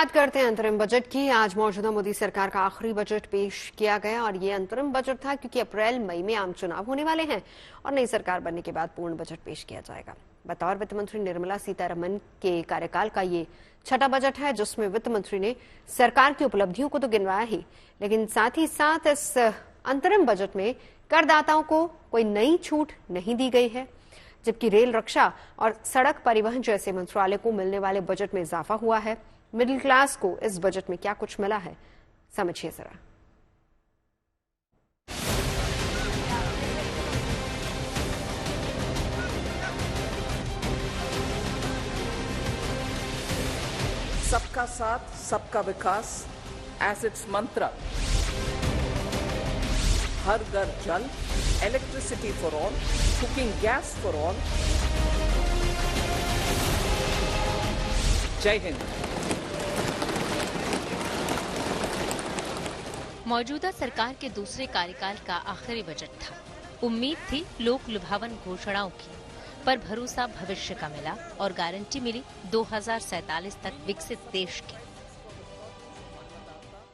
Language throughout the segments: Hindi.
बात करते हैं अंतरिम बजट की। आज मौजूदा मोदी सरकार का आखिरी बजट पेश किया गया और ये अंतरिम बजट था क्योंकि अप्रैल मई में आम चुनाव होने वाले हैं और नई सरकार बनने के बाद पूर्ण बजट पेश किया जाएगा। बतौर वित्त मंत्री निर्मला सीतारमण के कार्यकाल का ये छठा बजट है जिसमें वित्त मंत्री ने सरकार की उपलब्धियों को तो गिनवाया ही, लेकिन साथ ही साथ इस अंतरिम बजट में करदाताओं को कोई नई छूट नहीं दी गई है, जबकि रेल, रक्षा और सड़क परिवहन जैसे मंत्रालय को मिलने वाले बजट में इजाफा हुआ है। मिडिल क्लास को इस बजट में क्या कुछ मिला है, समझिए जरा। सबका साथ, सबका विकास एज इट्स मंत्र। हर घर जल, electricity for all, cooking gas for all. जय हिंद। मौजूदा सरकार के दूसरे कार्यकाल का आखिरी बजट था। उम्मीद थी लोक लुभावन घोषणाओं की, पर भरोसा भविष्य का मिला और गारंटी मिली 2047 तक विकसित देश की।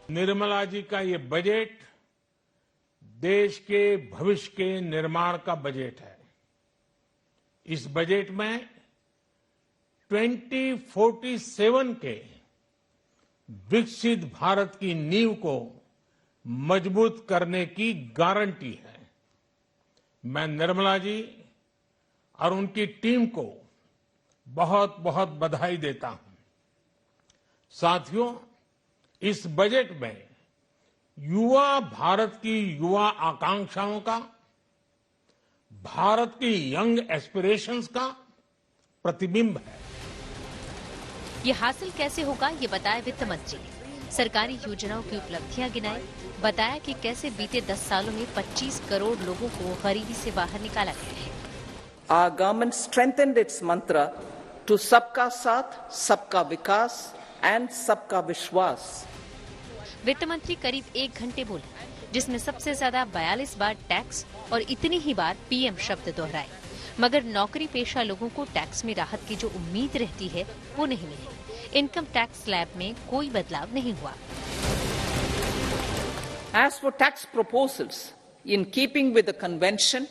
निर्मला जी का ये बजट देश के भविष्य के निर्माण का बजट है। इस बजट में 2047 के विकसित भारत की नींव को मजबूत करने की गारंटी है। मैं निर्मला जी और उनकी टीम को बहुत बहुत बधाई देता हूं। साथियों, इस बजट में युवा भारत की युवा आकांक्षाओं का, भारत की यंग एस्पिरेशंस का प्रतिबिंब है। ये हासिल कैसे होगा, ये बताया वित्त मंत्री ने। सरकारी योजनाओं की उपलब्धियां गिनाई, बताया कि कैसे बीते 10 सालों में 25 करोड़ लोगों को गरीबी से बाहर निकाला गया है। Our government strengthened its mantra to सबका साथ, सबका विकास and सबका विश्वास। वित्त मंत्री करीब 1 घंटे बोले, जिसमें सबसे ज्यादा 42 बार टैक्स और इतनी ही बार पीएम शब्द दोहराए, मगर नौकरी पेशा लोगों को टैक्स में राहत की जो उम्मीद रहती है वो नहीं मिली। इनकम टैक्स स्लैब में कोई बदलाव नहीं हुआ। As for tax proposals, in keeping with the convention,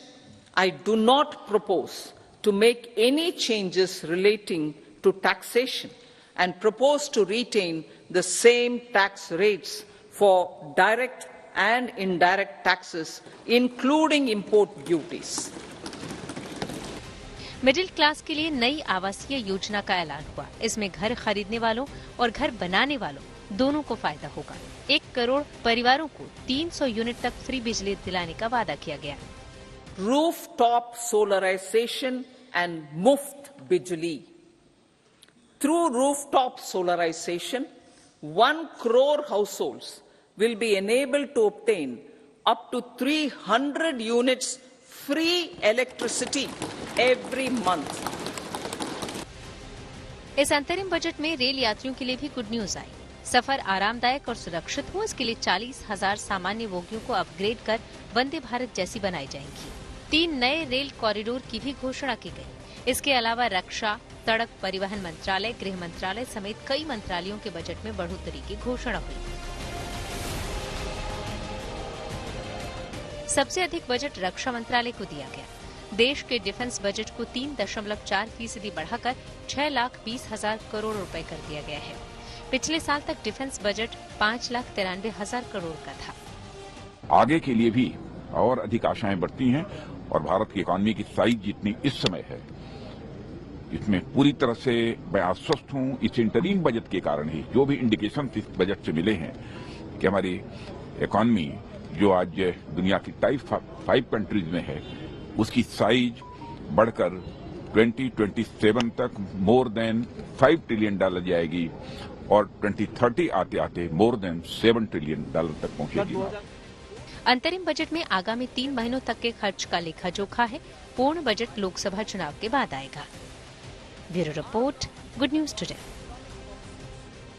I do not propose to make any changes relating to taxation and propose to retain the same tax rates for direct and indirect taxes, including import duties. Middle class के लिए नई आवासीय योजना का ऐलान हुआ। इसमें घर खरीदने वालों और घर बनाने वालों दोनों को फायदा होगा। 1 करोड़ परिवारों को 300 यूनिट तक फ्री बिजली दिलाने का वादा किया गया। Rooftop solarization and muft bijli. Through rooftop solarization, 1 crore households will be enabled to obtain up to 300 units free electricity every month. इस अंतरिम बजट में रेल यात्रियों के लिए भी गुड न्यूज आई। सफर आरामदायक और सुरक्षित हो, इसके लिए 40,000 सामान्य बोगियों को अपग्रेड कर वंदे भारत जैसी बनाई जाएंगी। 3 नए रेल कॉरिडोर की भी घोषणा की गई। इसके अलावा रक्षा, सड़क परिवहन मंत्रालय, गृह मंत्रालय समेत कई मंत्रालयों के बजट में बढ़ोतरी की घोषणा हुई। सबसे अधिक बजट रक्षा मंत्रालय को दिया गया। देश के डिफेंस बजट को 3.4% बढ़ाकर 6,20,000 करोड़ रुपए कर दिया गया है। पिछले साल तक डिफेंस बजट 5,93,000 करोड़ का था। आगे के लिए भी और अधिक आशाएं बढ़ती हैं और भारत की इकॉनमी की साइज जितनी इस समय है, इसमें पूरी तरह से मैं आश्वस्त हूं। इस इंटरिम बजट के कारण ही जो भी इंडिकेशन इस बजट से मिले हैं कि हमारी इकॉनमी जो आज दुनिया की टाइप 5 कंट्रीज में है, उसकी साइज बढ़कर 2027 तक मोर देन $5 ट्रिलियन जाएगी और 2030 आते आते मोर देन $7 ट्रिलियन तक पहुंचेगी। अंतरिम बजट में आगामी 3 महीनों तक के खर्च का लेखा जोखा है। पूर्ण बजट लोकसभा चुनाव के बाद आएगा। Bureau report, good news today.